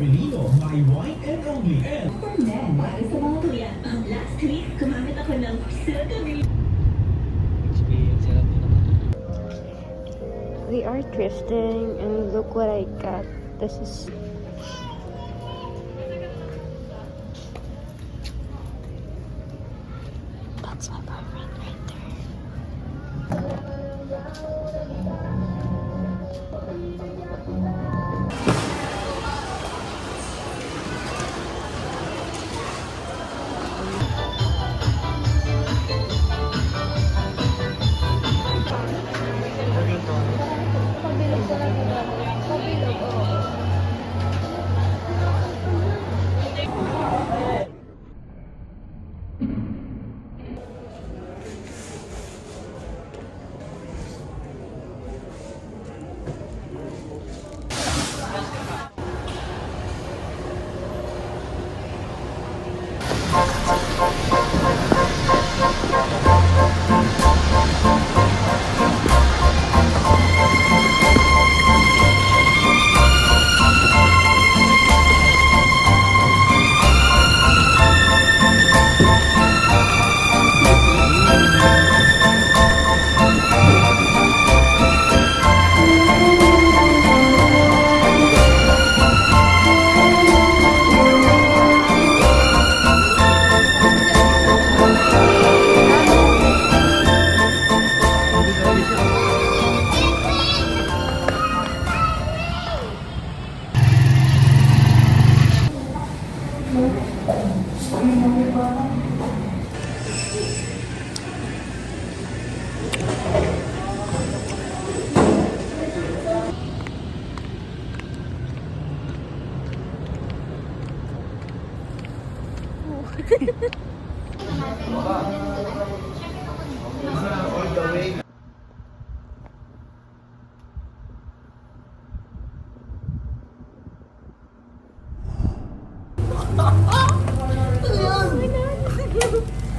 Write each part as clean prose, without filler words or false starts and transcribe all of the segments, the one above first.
Avellino, my one and only and For men, para sa mga kuya. Last week, gumamit ako ng Silk. Experience yan din naman. We are thrifting and look what I got. This is that's my boyfriend right there. Pabilog ko lang yun. Pabilog, oo.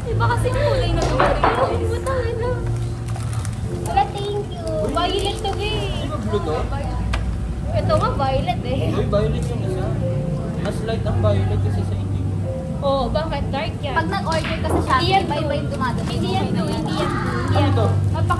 Iba kasi kulay na ito. Hindi mo tayo na. Wala, thank you. Violet to be. Blue to? Ito nga, violet eh. Uy, violet yung isa. Mas light ang violet kasi sa indigo. Oo, bakit? Dark yan. Pag nag-order ka sa Shopee, iba-iba yung dumadaan. Hindi yan to, hindi yan to. Ano to?